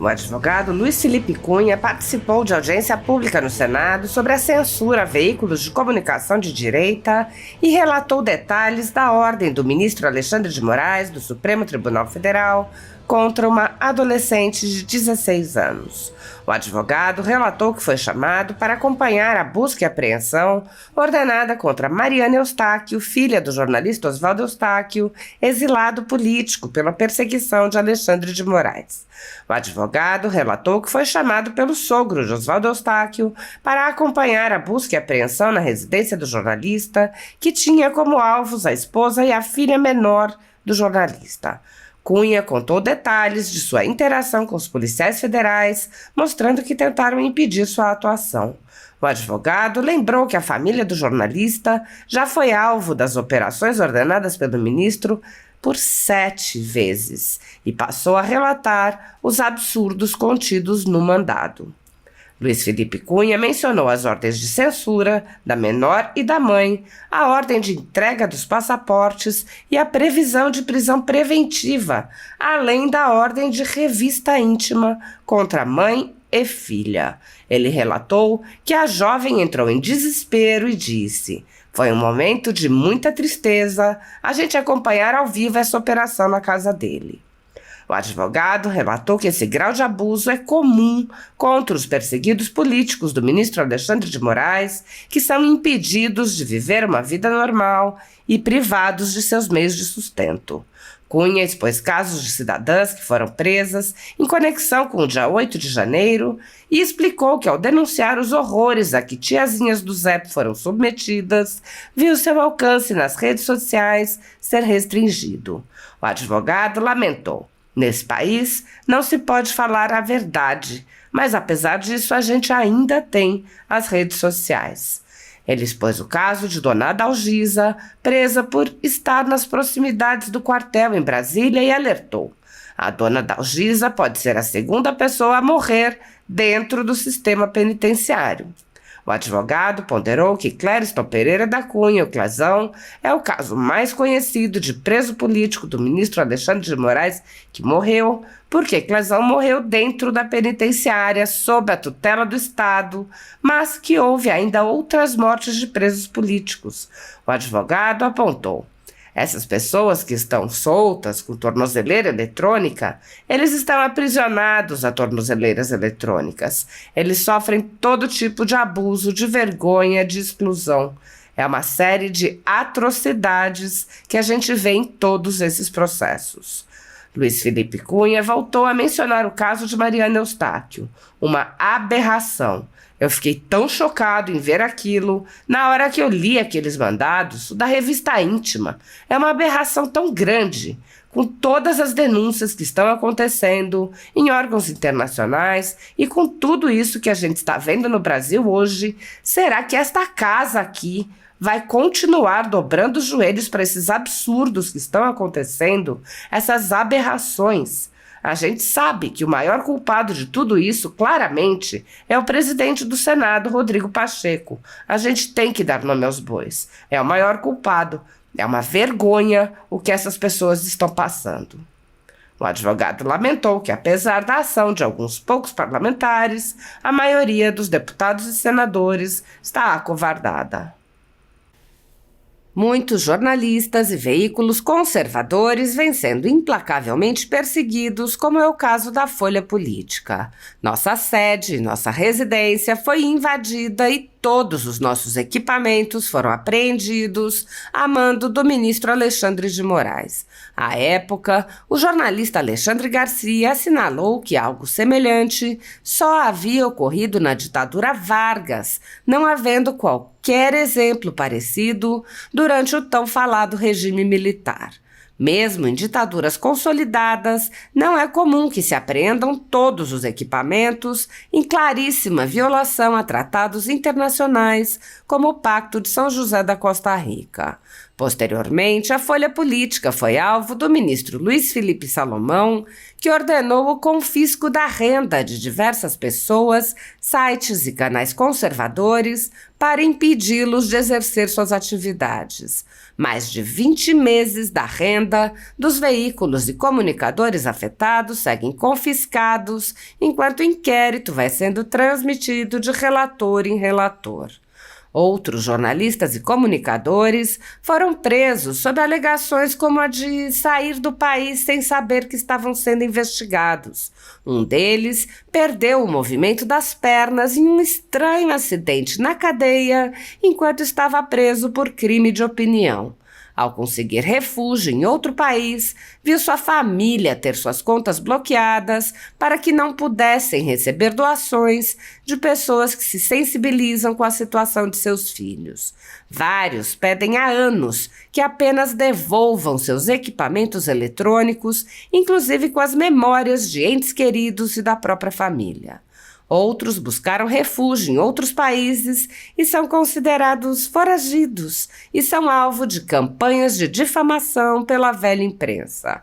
O advogado Luiz Felipe Cunha participou de audiência pública no Senado sobre a censura a veículos de comunicação de direita e relatou detalhes da ordem do ministro Alexandre de Moraes, do Supremo Tribunal Federal, contra uma adolescente de 16 anos. O advogado relatou que foi chamado para acompanhar a busca e apreensão ordenada contra Mariana Eustáquio, filha do jornalista Oswaldo Eustáquio, exilado político pela perseguição de Alexandre de Moraes. O advogado relatou que foi chamado pelo sogro de Oswaldo Eustáquio para acompanhar a busca e apreensão na residência do jornalista, que tinha como alvos a esposa e a filha menor do jornalista. Cunha contou detalhes de sua interação com os policiais federais, mostrando que tentaram impedir sua atuação. O advogado lembrou que a família do jornalista já foi alvo das operações ordenadas pelo ministro por 7 vezes e passou a relatar os absurdos contidos no mandado. Luiz Felipe Cunha mencionou as ordens de censura da menor e da mãe, a ordem de entrega dos passaportes e a previsão de prisão preventiva, além da ordem de revista íntima contra mãe e filha. Ele relatou que a jovem entrou em desespero e disse: "Foi um momento de muita tristeza a gente acompanhar ao vivo essa operação na casa dele." O advogado relatou que esse grau de abuso é comum contra os perseguidos políticos do ministro Alexandre de Moraes, que são impedidos de viver uma vida normal e privados de seus meios de sustento. Cunha expôs casos de cidadãs que foram presas em conexão com o dia 8 de janeiro e explicou que, ao denunciar os horrores a que tiazinhas do Zé foram submetidas, viu seu alcance nas redes sociais ser restringido. O advogado lamentou: "Nesse país não se pode falar a verdade, mas apesar disso a gente ainda tem as redes sociais." Ele expôs o caso de Dona Adalgisa, presa por estar nas proximidades do quartel em Brasília, e alertou: "A Dona Adalgisa pode ser a segunda pessoa a morrer dentro do sistema penitenciário." O advogado ponderou que Clériston Pereira da Cunha, o Clezão, é o caso mais conhecido de preso político do ministro Alexandre de Moraes que morreu, porque Clezão morreu dentro da penitenciária sob a tutela do Estado, mas que houve ainda outras mortes de presos políticos. O advogado apontou: "Essas pessoas que estão soltas com tornozeleira eletrônica, eles estão aprisionados a tornozeleiras eletrônicas. Eles sofrem todo tipo de abuso, de vergonha, de exclusão. É uma série de atrocidades que a gente vê em todos esses processos." Luiz Felipe Cunha voltou a mencionar o caso de Mariana Eustáquio, uma aberração. "Eu fiquei tão chocado em ver aquilo na hora que eu li aqueles mandados da revista íntima. É uma aberração tão grande, com todas as denúncias que estão acontecendo em órgãos internacionais e com tudo isso que a gente está vendo no Brasil hoje. Será que esta casa aqui vai continuar dobrando os joelhos para esses absurdos que estão acontecendo, essas aberrações? A gente sabe que o maior culpado de tudo isso, claramente, é o presidente do Senado, Rodrigo Pacheco. A gente tem que dar nome aos bois. É o maior culpado. É uma vergonha o que essas pessoas estão passando." O advogado lamentou que, apesar da ação de alguns poucos parlamentares, a maioria dos deputados e senadores está acovardada. Muitos jornalistas e veículos conservadores vêm sendo implacavelmente perseguidos, como é o caso da Folha Política. Nossa sede, nossa residência foi invadida e todos os nossos equipamentos foram apreendidos a mando do ministro Alexandre de Moraes. À época, o jornalista Alexandre Garcia assinalou que algo semelhante só havia ocorrido na ditadura Vargas, não havendo qualquer exemplo parecido durante o tão falado regime militar. Mesmo em ditaduras consolidadas, não é comum que se apreendam todos os equipamentos, em claríssima violação a tratados internacionais, como o Pacto de São José da Costa Rica. Posteriormente, a Folha Política foi alvo do ministro Luiz Felipe Salomão, que ordenou o confisco da renda de diversas pessoas, sites e canais conservadores para impedi-los de exercer suas atividades. Mais de 20 meses da renda dos veículos e comunicadores afetados seguem confiscados, enquanto o inquérito vai sendo transmitido de relator em relator. Outros jornalistas e comunicadores foram presos sob alegações como a de sair do país sem saber que estavam sendo investigados. Um deles perdeu o movimento das pernas em um estranho acidente na cadeia enquanto estava preso por crime de opinião. Ao conseguir refúgio em outro país, viu sua família ter suas contas bloqueadas para que não pudessem receber doações de pessoas que se sensibilizam com a situação de seus filhos. Vários pedem há anos que apenas devolvam seus equipamentos eletrônicos, inclusive com as memórias de entes queridos e da própria família. Outros buscaram refúgio em outros países e são considerados foragidos e são alvo de campanhas de difamação pela velha imprensa.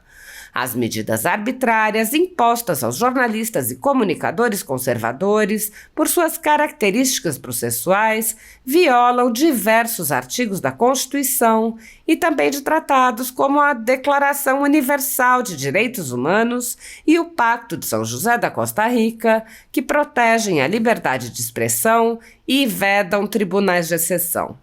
As medidas arbitrárias impostas aos jornalistas e comunicadores conservadores, por suas características processuais, violam diversos artigos da Constituição e também de tratados como a Declaração Universal de Direitos Humanos e o Pacto de São José da Costa Rica, que protegem a liberdade de expressão e vedam tribunais de exceção.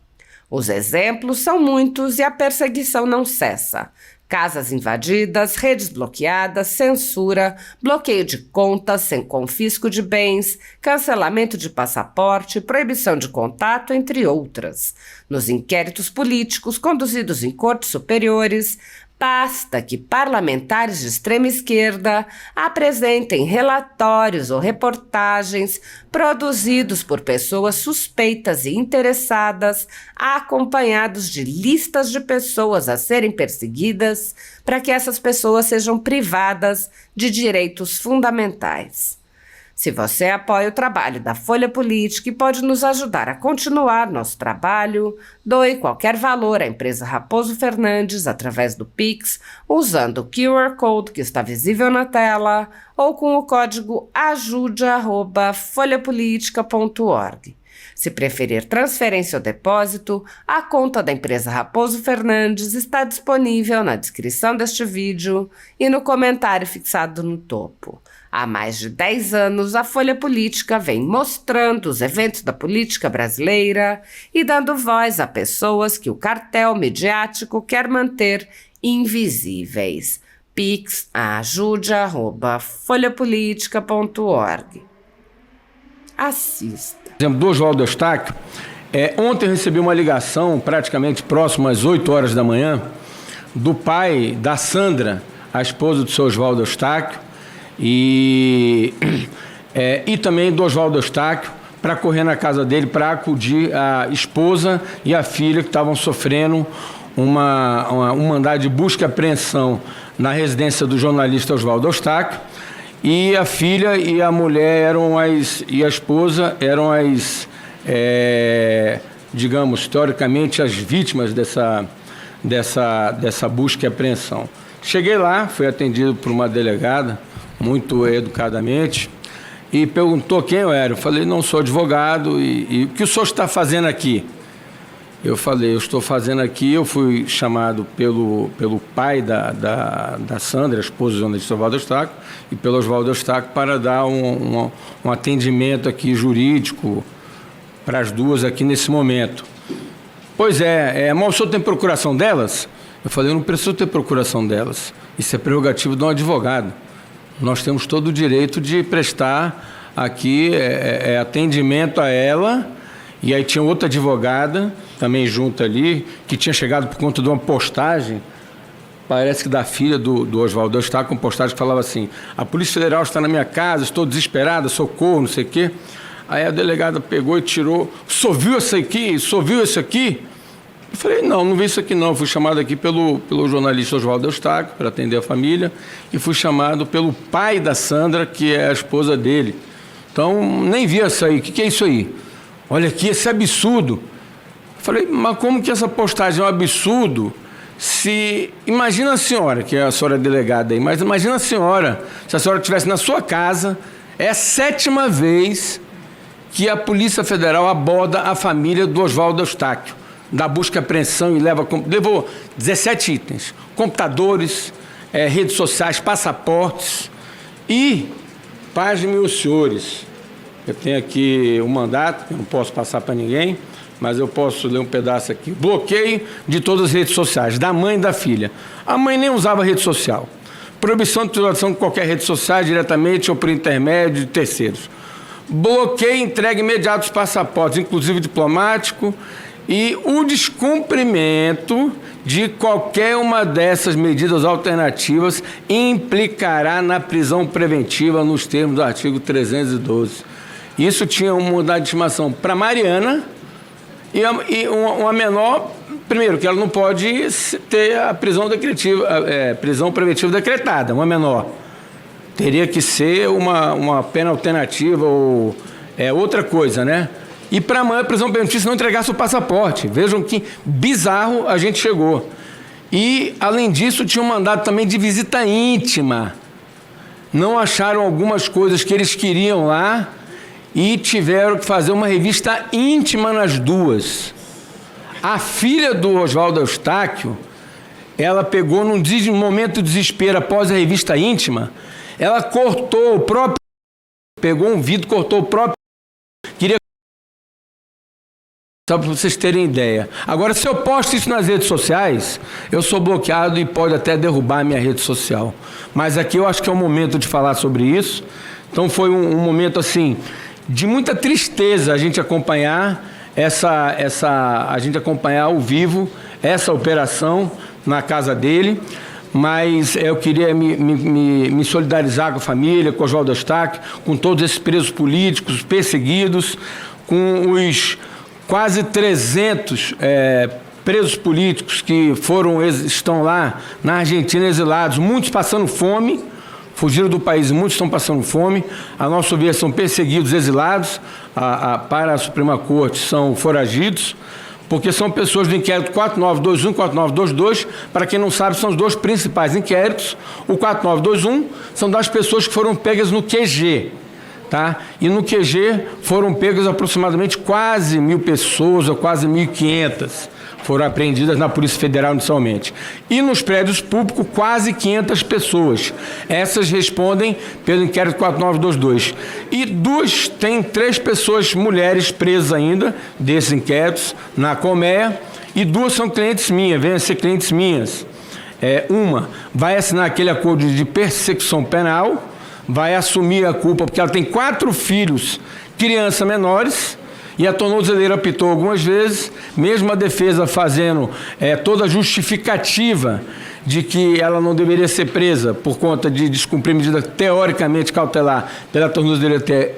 Os exemplos são muitos e a perseguição não cessa. Casas invadidas, redes bloqueadas, censura, bloqueio de contas sem confisco de bens, cancelamento de passaporte, proibição de contato, entre outras. Nos inquéritos políticos conduzidos em cortes superiores, basta que parlamentares de extrema esquerda apresentem relatórios ou reportagens produzidos por pessoas suspeitas e interessadas, acompanhados de listas de pessoas a serem perseguidas, para que essas pessoas sejam privadas de direitos fundamentais. Se você apoia o trabalho da Folha Política e pode nos ajudar a continuar nosso trabalho, doe qualquer valor à empresa Raposo Fernandes através do Pix, usando o QR Code que está visível na tela ou com o código ajude@folhapolitica.org. Se preferir transferência ou depósito, a conta da empresa Raposo Fernandes está disponível na descrição deste vídeo e no comentário fixado no topo. Há mais de 10 anos, a Folha Política vem mostrando os eventos da política brasileira e dando voz a pessoas que o cartel midiático quer manter invisíveis. Pix ajude@folhapolitica.org. Assista. Por exemplo, do Oswaldo Eustáquio, ontem eu recebi uma ligação, praticamente próximo às 8 horas da manhã, do pai da Sandra, a esposa do seu Oswaldo Eustáquio, e também do Oswaldo Eustáquio, para correr na casa dele, para acudir a esposa e a filha que estavam sofrendo um mandado de busca e apreensão na residência do jornalista Oswaldo Eustáquio. E a filha e a mulher e a esposa eram digamos, teoricamente, as vítimas dessa busca e apreensão. Cheguei lá, fui atendido por uma delegada, muito educadamente, e perguntou quem eu era. Eu falei, não sou advogado, e o que o senhor está fazendo aqui? Eu falei, eu estou fazendo aqui, eu fui chamado pelo pai da Sandra, a esposa do jornalista Oswaldo Eustáquio, e pelo Oswaldo Eustáquio para dar um atendimento aqui jurídico para as duas aqui nesse momento. Pois mas o senhor tem procuração delas? Eu falei, eu não preciso ter procuração delas, isso é prerrogativa de um advogado. Nós temos todo o direito de prestar aqui atendimento a ela. E aí tinha outra advogada, também junto ali, que tinha chegado por conta de uma postagem, parece que da filha do Oswaldo Eustáquio, uma postagem que falava assim, a Polícia Federal está na minha casa, estou desesperada, socorro, não sei o quê. Aí a delegada pegou e tirou, o senhor viu isso aqui? O senhor viu isso aqui? Eu falei, não vi isso aqui não, fui chamado aqui pelo jornalista Oswaldo Eustáquio, para atender a família, e fui chamado pelo pai da Sandra, que é a esposa dele. Então, nem vi isso aí, o que é isso aí? Olha aqui, esse absurdo. Falei, mas como que essa postagem é um absurdo? Imagina a senhora, que a senhora é delegada aí, mas imagina a senhora, se a senhora estivesse na sua casa, é a 7ª vez que a Polícia Federal aborda a família do Oswaldo Eustáquio, da busca e apreensão, e levou 17 itens, computadores, redes sociais, passaportes e, pasmem os senhores, eu tenho aqui um mandato, que eu não posso passar para ninguém, mas eu posso ler um pedaço aqui. Bloqueio de todas as redes sociais, da mãe e da filha. A mãe nem usava rede social. Proibição de utilização de qualquer rede social, diretamente ou por intermédio de terceiros. Bloqueio e entrega imediata dos passaportes, inclusive diplomático, e o descumprimento de qualquer uma dessas medidas alternativas implicará na prisão preventiva nos termos do artigo 312. Isso tinha uma unidade de estimação para Mariana e uma menor, primeiro, que ela não pode ter a prisão prisão preventiva decretada, uma menor. Teria que ser uma pena alternativa ou outra coisa, né? E para a mãe, a prisão preventiva se não entregasse o passaporte. Vejam que bizarro a gente chegou. E, além disso, tinha um mandado também de visita íntima. Não acharam algumas coisas que eles queriam lá e tiveram que fazer uma revista íntima nas duas. A filha do Oswaldo Eustáquio, ela pegou num momento de desespero após a revista íntima, ela cortou o próprio... Pegou um vidro, cortou o próprio... Queria... Só para vocês terem ideia. Agora, se eu posto isso nas redes sociais, eu sou bloqueado e pode até derrubar a minha rede social. Mas aqui eu acho que é o momento de falar sobre isso. Então foi um momento assim de muita tristeza a gente acompanhar a gente acompanhar ao vivo essa operação na casa dele. Mas eu queria me solidarizar com a família, com o Oswaldo Eustáquio, com todos esses presos políticos perseguidos, com os quase 300 presos políticos que estão lá na Argentina exilados, muitos passando fome, fugiram do país, muitos estão passando fome. A nossa ver são perseguidos, exilados, para a Suprema Corte são foragidos, porque são pessoas do inquérito 4921 e 4922, para quem não sabe, são os dois principais inquéritos. O 4921 são das pessoas que foram pegas no QG, tá? E no QG foram pegas aproximadamente quase 1.000 pessoas, ou quase 1.500, foram apreendidas na Polícia Federal inicialmente. E nos prédios públicos, quase 500 pessoas. Essas respondem pelo inquérito 4922. E tem 3 pessoas, mulheres, presas ainda, desses inquéritos, na colmeia, e 2 são clientes minhas, vêm a ser clientes minhas. Uma vai assinar aquele acordo de persecução penal, vai assumir a culpa, porque ela tem 4 filhos, crianças menores, e a tornozeleira apitou algumas vezes, mesmo a defesa fazendo toda a justificativa de que ela não deveria ser presa por conta de descumprir medida teoricamente cautelar pela tornozeleira ter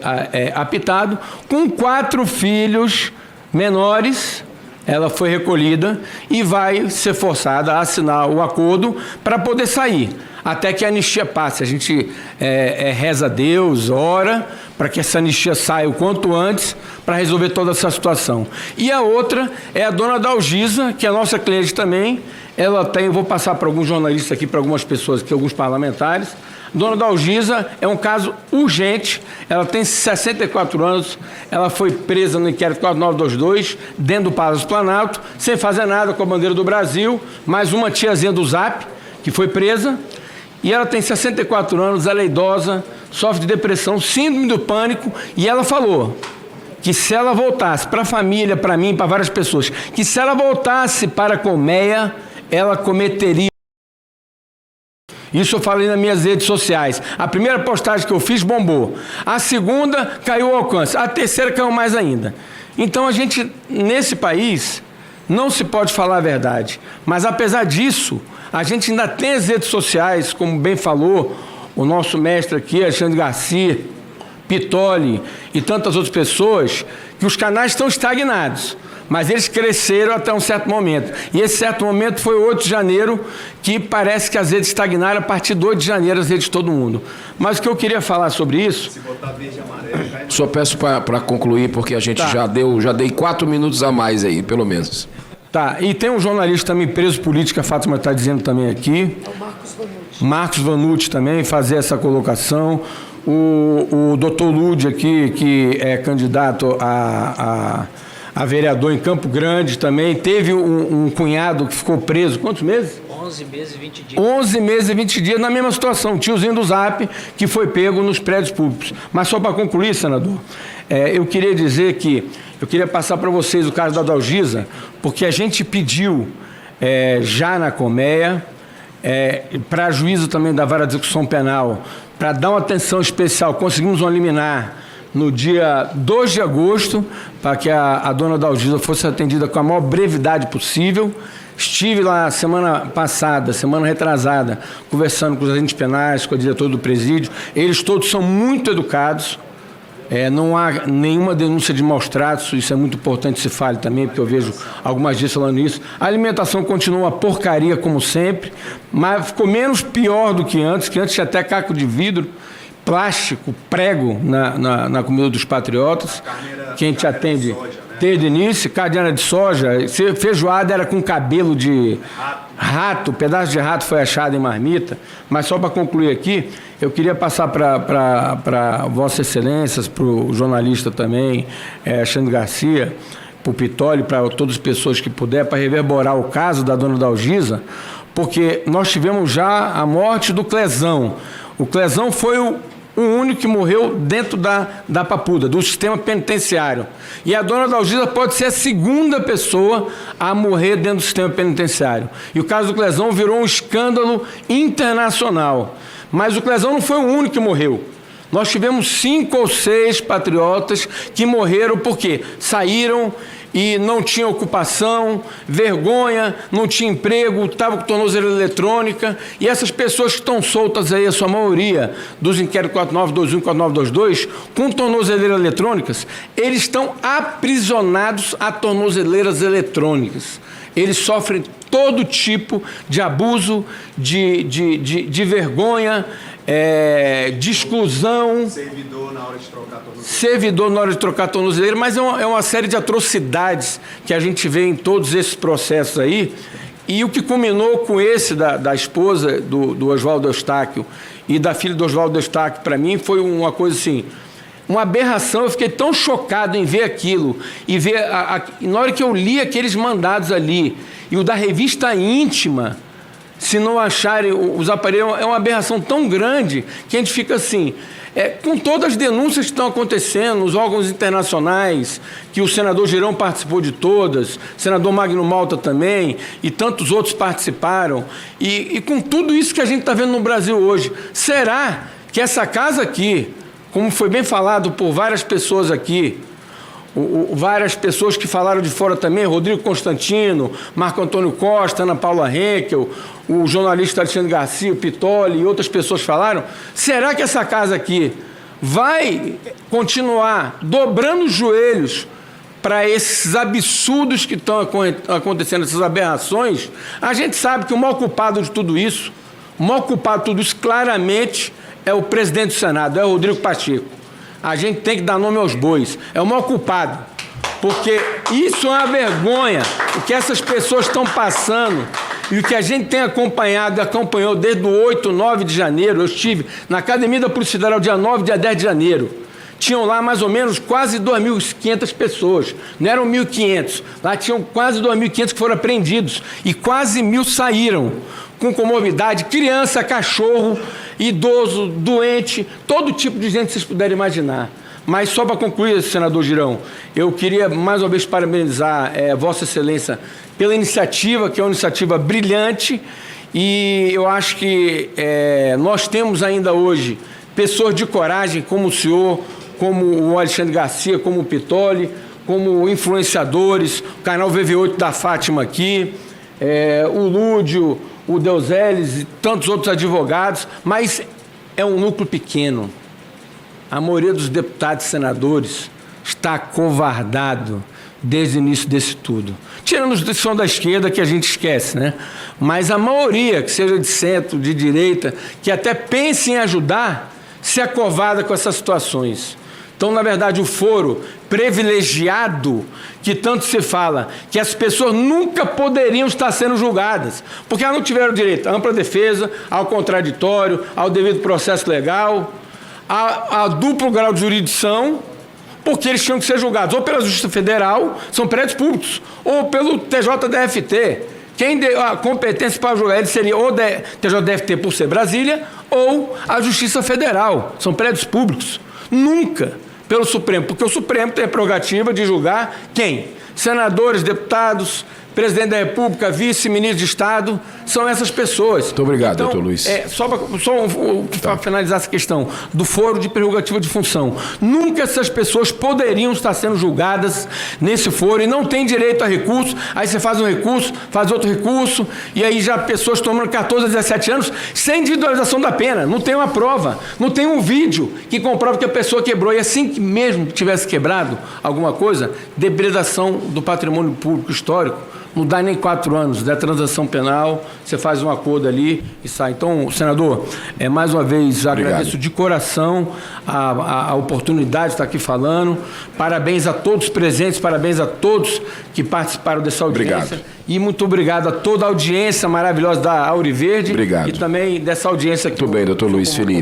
apitado. Com 4 filhos menores, ela foi recolhida e vai ser forçada a assinar o acordo para poder sair, até que a anistia passe. A gente reza a Deus, ora, para que essa anistia saia o quanto antes, para resolver toda essa situação. E a outra é a dona Dalgisa, que é a nossa cliente também. Ela tem, vou passar para alguns jornalistas aqui, para algumas pessoas aqui, alguns parlamentares. Dona Dalgisa é um caso urgente, ela tem 64 anos, ela foi presa no inquérito 4922, dentro do Palácio Planalto, sem fazer nada, com a bandeira do Brasil, mais uma tiazinha do Zap, que foi presa, e ela tem 64 anos, ela é idosa, sofre de depressão, síndrome do pânico, e ela falou que se ela voltasse para a família, para mim, para várias pessoas, que se ela voltasse para a colmeia, ela cometeria. Isso eu falei nas minhas redes sociais. A primeira postagem que eu fiz bombou. A segunda caiu o alcance. A terceira caiu mais ainda. Então a gente, nesse país, não se pode falar a verdade. Mas apesar disso, a gente ainda tem as redes sociais, como bem falou o nosso mestre aqui, Alexandre Garcia, Pitoli e tantas outras pessoas, que os canais estão estagnados. Mas eles cresceram até um certo momento. E esse certo momento foi o 8 de janeiro, que parece que as redes estagnaram. A partir do 8 de janeiro, as redes de todo mundo. Mas o que eu queria falar sobre isso... Se botar verde e amarelo, cai Só peço para concluir, porque a gente já dei 4 minutos a mais aí, pelo menos. Tá, e tem um jornalista também preso político, a Fátima está dizendo também aqui. É o Marcos Vanucci também, fazer essa colocação. O doutor Lude aqui, que é candidato a vereador em Campo Grande também, teve um cunhado que ficou preso, quantos meses? 11 meses e 20 dias. 11 meses e 20 dias na mesma situação, o tiozinho do Zap, que foi pego nos prédios públicos. Mas só para concluir, senador, eu queria dizer que, eu queria passar para vocês o caso da Dalgisa, porque a gente pediu já na Colmeia, para a juíza também da Vara de Execução Penal, para dar uma atenção especial, conseguimos um liminar no dia 2 de agosto, para que a dona Dalgisa fosse atendida com a maior brevidade possível. Estive lá semana passada, semana retrasada, conversando com os agentes penais, com a diretora do presídio. Eles todos são muito educados. Não há nenhuma denúncia de maus tratos, isso é muito importante que se fale também, porque eu vejo algumas dias falando isso. A alimentação continua uma porcaria, como sempre, mas ficou menos pior do que antes tinha até caco de vidro, plástico, prego na comida dos patriotas. Quem te atende desde o início, carneira de soja, feijoada era com cabelo de rato, pedaço de rato foi achado em marmita. Mas só para concluir aqui, eu queria passar para Vossas Excelências, para o jornalista também, Alexandre Garcia, para o Pitoli, para todas as pessoas que puder, para reverberar o caso da dona Dalgisa, porque nós tivemos já a morte do Clezão. O Clezão foi o único que morreu dentro da papuda, do sistema penitenciário. E a dona Dalgisa pode ser a segunda pessoa a morrer dentro do sistema penitenciário. E o caso do Clezão virou um escândalo internacional. Mas o Clezão não foi o único que morreu. Nós tivemos 5 ou 6 patriotas que morreram porque saíram e não tinha ocupação, vergonha, não tinha emprego, estava com tornozeleira eletrônica. E essas pessoas que estão soltas aí, a sua maioria, dos inquéritos 4921 e 4922, com tornozeleiras eletrônicas, eles estão aprisionados a tornozeleiras eletrônicas. Eles sofrem todo tipo de abuso, de vergonha, de exclusão. Servidor na hora de trocar a tornozeleira, mas é uma série de atrocidades que a gente vê em todos esses processos aí. E o que culminou com esse da esposa do Oswaldo Eustáquio e da filha do Oswaldo Eustáquio, para mim, foi uma coisa assim, uma aberração. Eu fiquei tão chocado em ver aquilo e ver, na hora que eu li aqueles mandados ali, e o da revista Íntima, se não acharem os aparelhos, é uma aberração tão grande que a gente fica assim, com todas as denúncias que estão acontecendo, nos órgãos internacionais, que o senador Girão participou de todas, o senador Magno Malta também, e tantos outros participaram, e com tudo isso que a gente está vendo no Brasil hoje, será que essa casa aqui, como foi bem falado por várias pessoas aqui, várias pessoas que falaram de fora também, Rodrigo Constantino, Marco Antônio Costa, Ana Paula Henkel, o jornalista Alexandre Garcia, o Pitoli e outras pessoas falaram, será que essa casa aqui vai continuar dobrando os joelhos para esses absurdos que estão acontecendo, essas aberrações? A gente sabe que o maior culpado de tudo isso, claramente é o presidente do Senado, é o Rodrigo Pacheco. A gente tem que dar nome aos bois. É o maior culpado. Porque isso é uma vergonha. O que essas pessoas estão passando e o que a gente tem acompanhado e acompanhou desde o 8, 9 de janeiro. Eu estive na Academia da Polícia Federal dia 9 e dia 10 de janeiro. Tinham lá mais ou menos quase 2.500 pessoas. Não eram 1.500. Lá tinham quase 2.500 que foram apreendidos. E quase 1.000 saíram com comorbidade, criança, cachorro, idoso, doente, todo tipo de gente que vocês puderem imaginar. Mas só para concluir, senador Girão, eu queria mais uma vez parabenizar Vossa Excelência pela iniciativa, que é uma iniciativa brilhante, e eu acho que nós temos ainda hoje pessoas de coragem como o senhor, como o Alexandre Garcia, como o Pitoli, como influenciadores, o canal VV8 da Fátima aqui, o Lúdio, o Deuseles e tantos outros advogados, mas é um núcleo pequeno. A maioria dos deputados e senadores está acovardado desde o início desse tudo. Tirando os que são da esquerda, que a gente esquece, né? Mas a maioria, que seja de centro, de direita, que até pense em ajudar, se acovarda com essas situações. Então, na verdade, o foro privilegiado, que tanto se fala, que as pessoas nunca poderiam estar sendo julgadas, porque elas não tiveram direito à ampla defesa, ao contraditório, ao devido processo legal, a duplo grau de jurisdição, porque eles tinham que ser julgados ou pela Justiça Federal, são prédios públicos, ou pelo TJDFT. Quem deu a competência para julgar ele seria ou TJDFT por ser Brasília, ou a Justiça Federal, são prédios públicos. Nunca pelo Supremo, porque o Supremo tem a prerrogativa de julgar quem? Senadores, deputados, presidente da República, vice-ministro de Estado, são essas pessoas. Muito obrigado, então, doutor Luiz. Para finalizar essa questão do foro de prerrogativa de função, nunca essas pessoas poderiam estar sendo julgadas nesse foro e não tem direito a recurso. Aí você faz um recurso, faz outro recurso, e aí já pessoas tomando 14 a 17 anos sem individualização da pena. Não tem uma prova, não tem um vídeo que comprova que a pessoa quebrou. E assim que mesmo tivesse quebrado alguma coisa, depredação do patrimônio público histórico, não dá nem 4 anos, da transação penal, você faz um acordo ali e sai. Então, senador, mais uma vez, agradeço de coração a oportunidade de estar aqui falando. Parabéns a todos os presentes, parabéns a todos que participaram dessa audiência. Obrigado. E muito obrigado a toda a audiência maravilhosa da Auriverde. Obrigado. E também dessa audiência aqui. Muito bem, doutor Luiz Felipe.